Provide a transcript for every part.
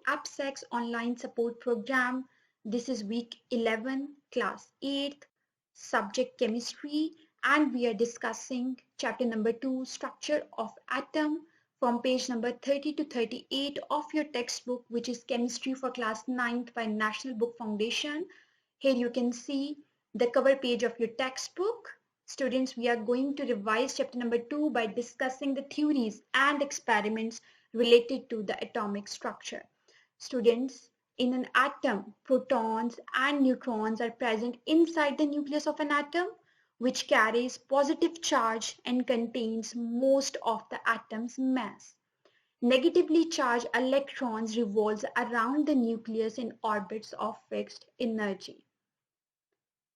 AppSec's online support program. This is week 11, class 8th, subject chemistry, and we are discussing chapter number 2, structure of atom, from page number 30 to 38 of your textbook, which is chemistry for class 9th by National Book Foundation. Here you can see the cover page of your textbook. Students, we are going to revise chapter number 2 by discussing the theories and experiments related to the atomic structure. Students, in an atom, protons and neutrons are present inside the nucleus of an atom, which carries positive charge and contains most of the atom's mass. Negatively charged electrons revolve around the nucleus in orbits of fixed energy.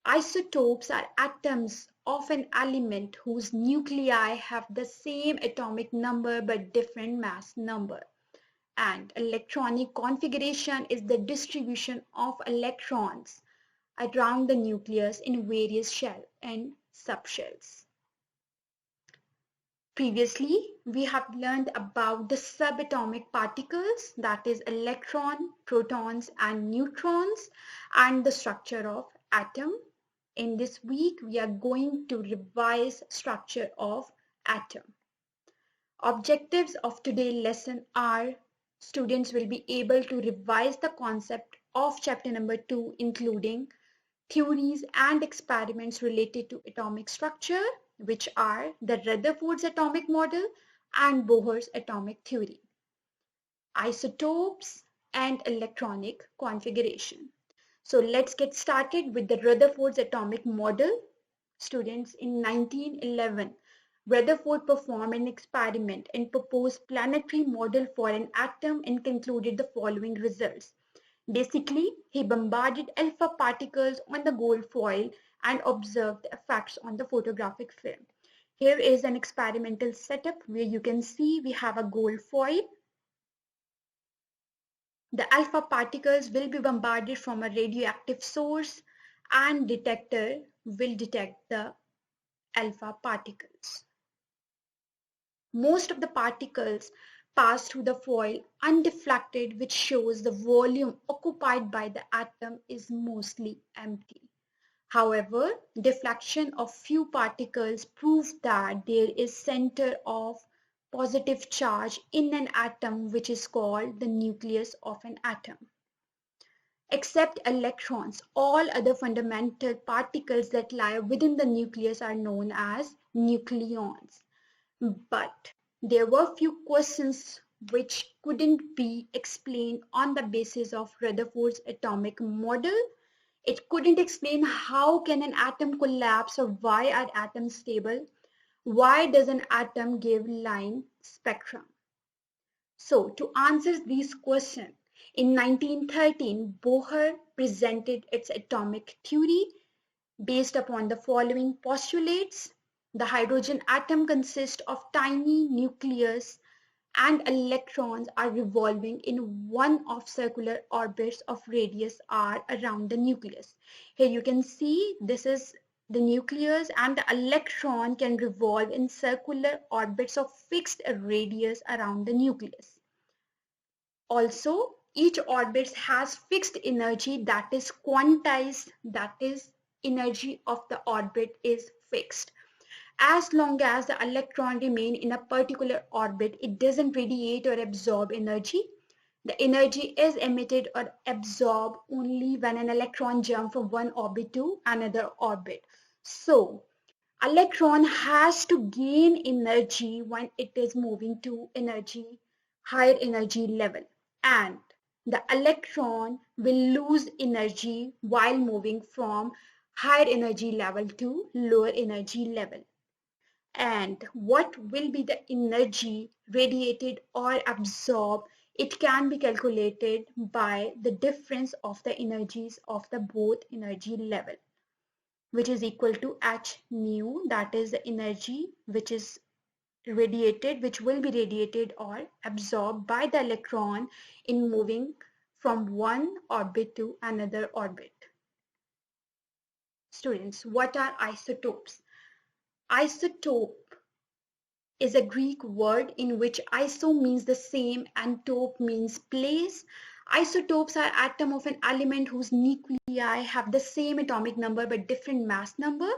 Isotopes are atoms of an element whose nuclei have the same atomic number but different mass number. And electronic configuration is the distribution of electrons around the nucleus in various shell and subshells. Previously, we have learned about the subatomic particles, that is electron, protons and neutrons, and the structure of atom. In this week, we are going to revise structure of atom. Objectives of today's lesson are students will be able to revise the concept of chapter number 2, including theories and experiments related to atomic structure, which are the Rutherford's atomic model and Bohr's atomic theory, isotopes, and electronic configuration. So let's get started with the Rutherford's atomic model. Students, in 1911, Rutherford performed an experiment and proposed planetary model for an atom and concluded the following results. Basically, he bombarded alpha particles on the gold foil and observed the effects on the photographic film. Here is an experimental setup where you can see we have a gold foil. The alpha particles will be bombarded from a radioactive source and detector will detect the alpha particles. Most of the particles pass through the foil undeflected, which shows the volume occupied by the atom is mostly empty. However, deflection of few particles proves that there is center of positive charge in an atom, which is called the nucleus of an atom. Except electrons, all other fundamental particles that lie within the nucleus are known as nucleons. But there were few questions which couldn't be explained on the basis of Rutherford's atomic model. It couldn't explain how can an atom collapse or why are atoms stable? Why does an atom give line spectrum? So to answer these questions, in 1913, Bohr presented its atomic theory based upon the following postulates. The hydrogen atom consists of tiny nucleus and electrons are revolving in one of circular orbits of radius r around the nucleus. Here you can see this is the nucleus and the electron can revolve in circular orbits of fixed radius around the nucleus. Also, each orbit has fixed energy that is quantized, that is energy of the orbit is fixed. As long as the electron remain in a particular orbit, it doesn't radiate or absorb energy. The energy is emitted or absorbed only when an electron jumps from one orbit to another orbit. So, electron has to gain energy when it is moving to higher energy level, and the electron will lose energy while moving from higher energy level to lower energy level. And what will be the energy radiated or absorbed? It can be calculated by the difference of the energies of the both energy level, which is equal to h nu, that is the energy which is radiated, which will be radiated or absorbed by the electron in moving from one orbit to another orbit. Students, what are isotopes? Isotope is a Greek word in which iso means the same and tope means place. Isotopes are atoms of an element whose nuclei have the same atomic number but different mass number.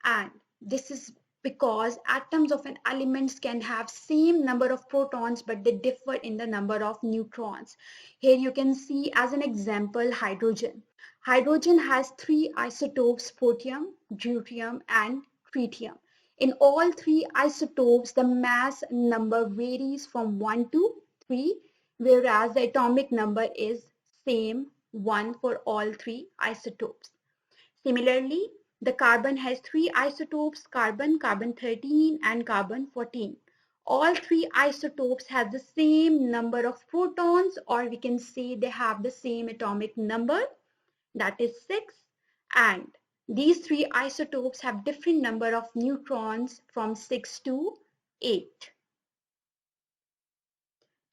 And this is because atoms of an element can have same number of protons but they differ in the number of neutrons. Here you can see as an example hydrogen. Hydrogen has three isotopes, protium, deuterium and tritium. In all three isotopes, the mass number varies from 1 to 3, whereas the atomic number is same 1 for all three isotopes. Similarly, the carbon has three isotopes, carbon, carbon-13 and carbon-14. All three isotopes have the same number of protons, or we can say they have the same atomic number, that is 6. And these three isotopes have different number of neutrons from 6 to 8.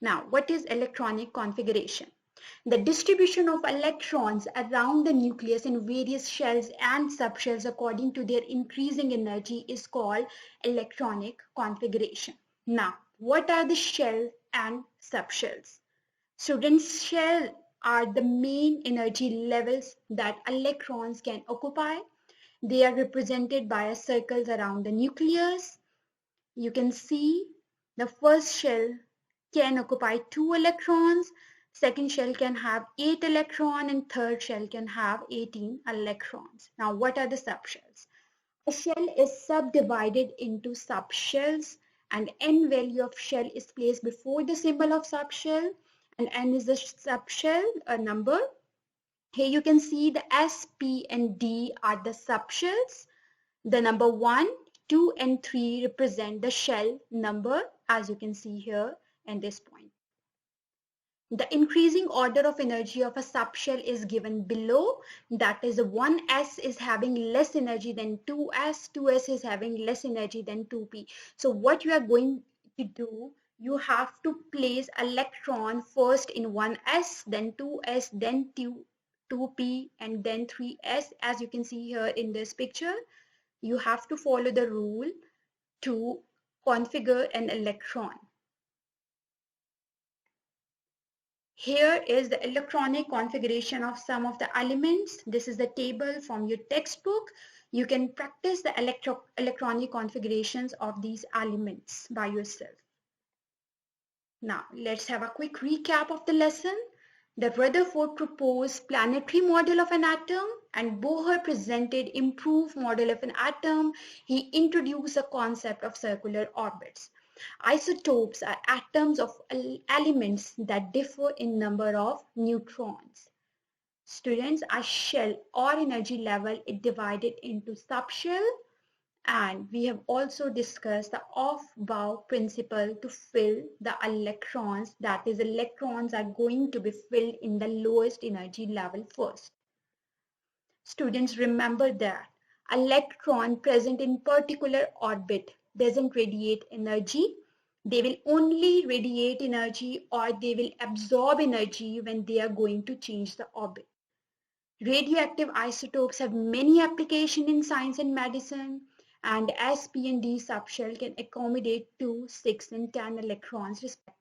Now, what is electronic configuration? The distribution of electrons around the nucleus in various shells and subshells according to their increasing energy is called electronic configuration. Now, what are the shell and subshells? Students, shell are the main energy levels that electrons can occupy. They are represented by circles around the nucleus. You can see the first shell can occupy 2 electrons, second shell can have 8 electrons, and third shell can have 18 electrons. Now, what are the subshells? A shell is subdivided into subshells, and n value of shell is placed before the symbol of subshell, and n is the subshell number. Here you can see the S, P, and D are the subshells. The number 1, 2, and 3 represent the shell number, as you can see here in this point. The increasing order of energy of a subshell is given below. That is, 1s is having less energy than 2s, 2s is having less energy than 2p. So what you are going to do, you have to place electron first in 1s, then 2s, then 2p, and then 3s. As you can see here in this picture, you have to follow the rule to configure an electron. Here is the electronic configuration of some of the elements. This is the table from your textbook. You can practice the electronic configurations of these elements by yourself. Now, let's have a quick recap of the lesson. The Rutherford proposed planetary model of an atom and Bohr presented improved model of an atom. He introduced the concept of circular orbits. Isotopes are atoms of elements that differ in number of neutrons. Students, a shell or energy level is divided into subshell, and we have also discussed the Aufbau principle to fill the electrons. That is, electrons are going to be filled in the lowest energy level first. Students, remember that electron present in particular orbit doesn't radiate energy. They will only radiate energy or they will absorb energy when they are going to change the orbit. Radioactive isotopes have many applications in science and medicine, and S, P, and D subshell can accommodate 2, 6, and 10 electrons respectively.